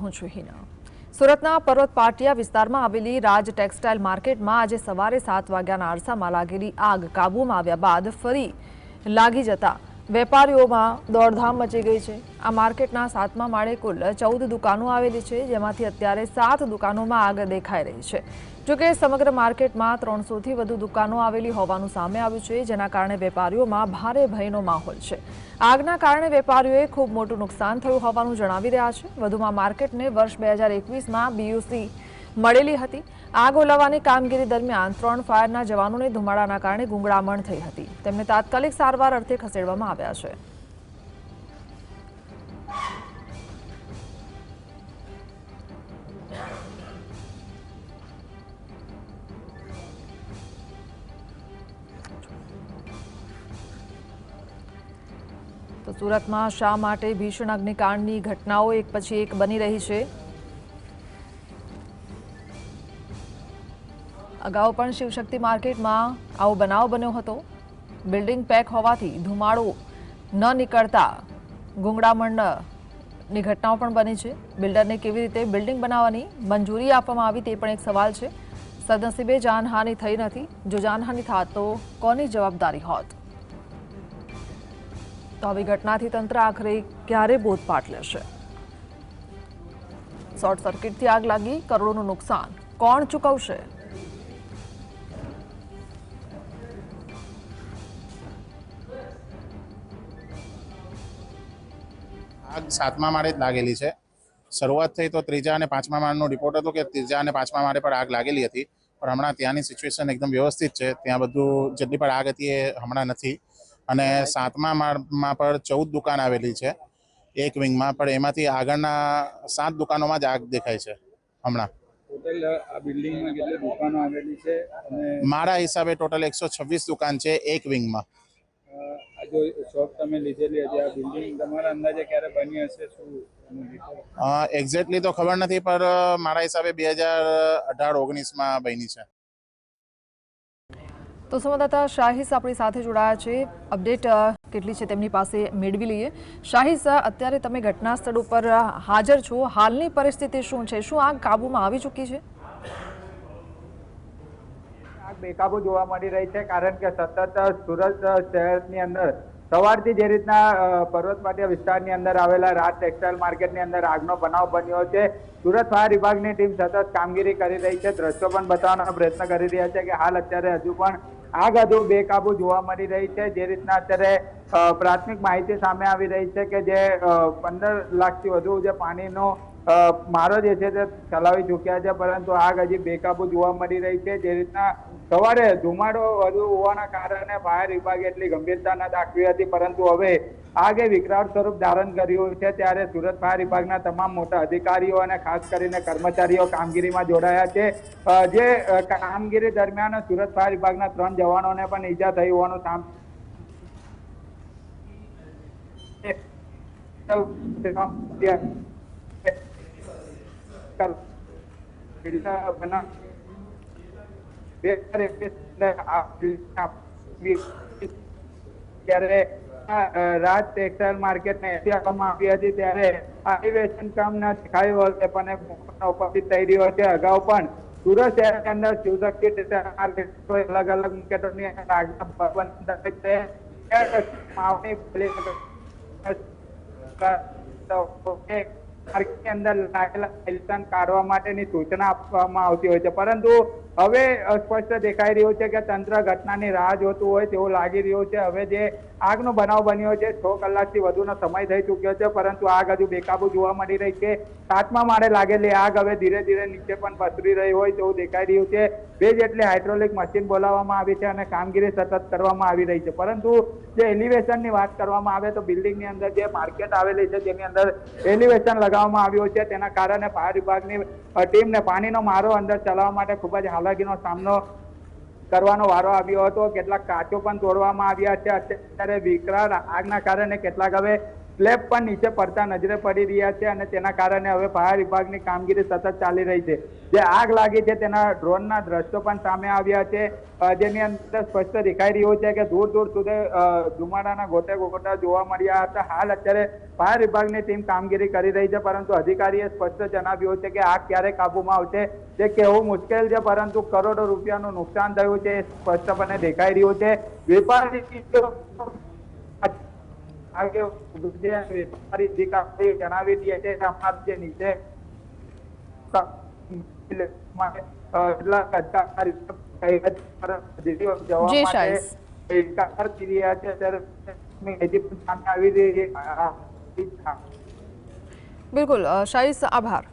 હું છું હિના। સુરતના પર્વત પાટિયા વિસ્તારમાં આવેલી રાજ ટેક્સટાઇલ માર્કેટમાં આજે સવારે 7 વાગ્યાના અરસામાં લાગેલી આગ કાબૂમાં આવ્યા બાદ ફરી લાગી જતા વેપારીઓમાં દોડધામ મચી ગઈ છે। આ માર્કેટના 7મા માળે કુલ 14 દુકાનો આવેલી છે, જેમાંથી અત્યારે 7 દુકાનોમાં આગ દેખાઈ રહી છે। જોકે સમગ્ર માર્કેટમાં 300થી વધુ દુકાનો આવેલી હોવાનું સામે આવ્યું છે, જેના કારણે વેપારીઓમાં ભારે ભયનો માહોલ છે। આગના કારણે વેપારીઓએ ખૂબ મોટું નુકસાન થયું હોવાનું જણાવી રહ્યા છે। વધુમાં માર્કેટને વર્ષ 2021માં બીયુસી મળેલી હતી। આગ ઓલવવાની કામગીરી દરમિયાન 3 ફાયરના જવાનોને ધુમાડાના કારણે ગુંગળામણ થઈ હતી। તેમને તાત્કાલિક સારવાર અર્થે ખસેડવામાં આવ્યા છે। તો સુરતમાં શા માટે ભીષણ અગ્નિકાંડની ઘટનાઓ એક પછી એક બની રહી છે। અગાઉ પણ શિવશક્તિ માર્કેટમાં આવો બનાવ બન્યો હતો। બિલ્ડિંગ પેક હોવાથી ધુમાડો ન નીકળતા ગુંગળામણની ઘટનાઓ પણ બની છે। બિલ્ડરને કેવી રીતે બિલ્ડિંગ બનાવવાની મંજૂરી આપવામાં આવી તે પણ એક સવાલ છે। સદનસીબે જાનહાનિ થઈ નથી। જો જાનહાનિ થાત તો કોની જવાબદારી હોત? તો આવી ઘટનાથી તંત્ર આખરે ક્યારે બોધપાઠ લેશે? શોર્ટ સર્કિટથી આગ લાગી, કરોડોનું નુકસાન કોણ ચૂકવશે? આગ 7મા માળે જ લાગેલી છે। શરૂઆત થઈ તો 3જા અને 5મા માળનો રિપોર્ટ હતો કે 3જા અને 5મા માળે પણ આગ લાગેલી હતી, પણ હમણાં ત્યાંની સિચ્યુએશન એકદમ વ્યવસ્થિત છે। ત્યાં બધું જેટલી પણ આગ હતી એ હમણાં નથી। અને 7મા માળમાં પણ 14 દુકાન આવેલી છે એક વિંગમાં, પણ એમાંથી આગળના 7 દુકાનોમાં જ આગ દેખાય છે હમણાં। ટોટલ આ બિલ્ડિંગમાં કેટલી દુકાનો આવેલી છે? અને મારા હિસાબે ટોટલ 126 દુકાન છે એક વિંગમાં। આ જો શોપ તમે લીધેલી હતી, આ બિલ્ડિંગ તમારા અંદાજે ક્યારે બની હશે? શું એક્ઝેક્ટલી તો ખબર નથી, પણ મારા હિસાબે 2018-19માં બની છે। તો સંવાદદાતા શાહીસ આપણી સાથે જોડાયા છે। અપડેટ કેટલી છે તેમની પાસે મેળવી લઈએ। શાહીસ, અત્યારે તમે ઘટના સ્થળ ઉપર હાજર છો, હાલની પરિસ્થિતિ શું છે? શું આગ કાબૂમાં આવી ચૂકી છે? આગ બેકાબુ જોવા મળી રહી છે, કારણ કે સતત સુરત શહેરની અંદર સવારથી જે રીતના પર્વત પાટિયા વિસ્તારની અંદર આવેલા રાજ ટેક્સટાઇલ માર્કેટની અંદર આગનો બનાવ બન્યો છે। સુરત ફાયર વિભાગની ટીમ સતત કામગીરી કરી રહી છે। દ્રશ્યો પણ બતાવવાનો પ્રયત્ન કરી રહ્યા છે કે હાલ અત્યારે હજુ પણ આગ બેકાબુ જોવા મળી રહી છે। જે રીતના અત્યારે પ્રાથમિક માહિતી સામે આવી રહી છે કે જે 15 લાખથી વધુ જે પાણીનો મારો જે છે તે ચલાવી ચૂક્યા છે, પરંતુ આગ હજી બેકાબુ જોવા મળી રહી છે। જે રીતના સવારે ધુમાડો વધુ હોવાના કારણે ફાયર વિભાગે એટલી ગંભીરતા ન દાખવી હતી, પરંતુ હવે આગે વિકરાળ સ્વરૂપ ધારણ કર્યું છે। ત્યારે સુરત ફાયર વિભાગના તમામ મોટા અધિકારીઓ અને ખાસ કરીને કર્મચારીઓ કામગીરીમાં જોડાયા છે। જે કામગીરી દરમિયાન સુરત ફાયર વિભાગના 3 જવાનોને પણ ઈજા થઈ હોવાનું સામે ત્યારે રાજ ટેક્સટાઇલ માર્કેટને એસી આપવામાં આવી હતી, ત્યારે એલિવેશન કામ ના દેખાયું હોય પણ ઉપસ્થિત થઈ રહ્યો છે। અગાઉ પણ સુરત શહેરની અંદર શિવશક્તિ ટેક્સટાઇલ માર્કેટ અલગ અલગ માર્કેટોની અંદર લાગેલા કાઢવા માટેની સૂચના આપવામાં આવતી હોય છે, પરંતુ હવે સ્પષ્ટ દેખાઈ રહ્યું છે કે તંત્ર ઘટનાની રાહ જોતું હોય તેવું લાગી રહ્યું છે। હવે જે આગનો બનાવ બન્યો છે, 6 કલાકથી વધુનો સમય થઈ ચૂક્યો છે, પરંતુ આગ હજુ બેકાબુ જોવા મળી રહી છે। 7મા માળે લાગેલી આગ હવે ધીરે ધીરે નીચે પણ પસરી રહી હોય તેવું દેખાઈ રહ્યું છે। 2 જેટલી હાઇડ્રોલિક મશીન બોલાવવામાં આવી છે અને કામગીરી સતત કરવામાં આવી રહી છે, પરંતુ જે એલિવેશનની વાત કરવામાં આવે તો બિલ્ડિંગની અંદર જે માર્કેટ આવેલી છે તેની અંદર એલિવેશન લગાવવામાં આવ્યું છે। તેના કારણે ફાયર વિભાગની ટીમને પાણીનો મારો અંદર ચલાવવા માટે ખૂબ જ હાલાકીનો સામનો કરવાનો વારો આવ્યો હતો। કેટલાક કાચો પણ તોડવામાં આવ્યા છે। અત્યારે વિકરાળ આગના કારણે કેટલાક હવે સ્લેબ પણ નીચે પડતા નજરે પડી રહ્યા છે અને તેના કારણે હવે ફાયર વિભાગની કામગીરી સતત ચાલી રહી છે. જે આગ લાગી છે તેના ડ્રોનના દ્રશ્યો પણ સામે આવ્યા છે, જેની અંદર સ્પષ્ટ દેખાઈ રહ્યું છે કે દૂર દૂર સુધી ધુમાડાના ગોટે ગોટા જોવા મળ્યા હતા. હાલ અત્યારે ફાયર વિભાગની ટીમ કામગીરી કરી રહી છે, પરંતુ અધિકારીએ સ્પષ્ટ જણાવ્યું છે કે આગ ક્યારે કાબુમાં આવશે તે કહેવું મુશ્કેલ છે, પરંતુ કરોડો રૂપિયાનું નુકસાન થયું છે એ સ્પષ્ટપણે દેખાઈ રહ્યું છે. વેપારી જણાવી દે છે કે અમારા જે નીચે જી શાહીસ. બિલકુલ શાહીસ, આભાર.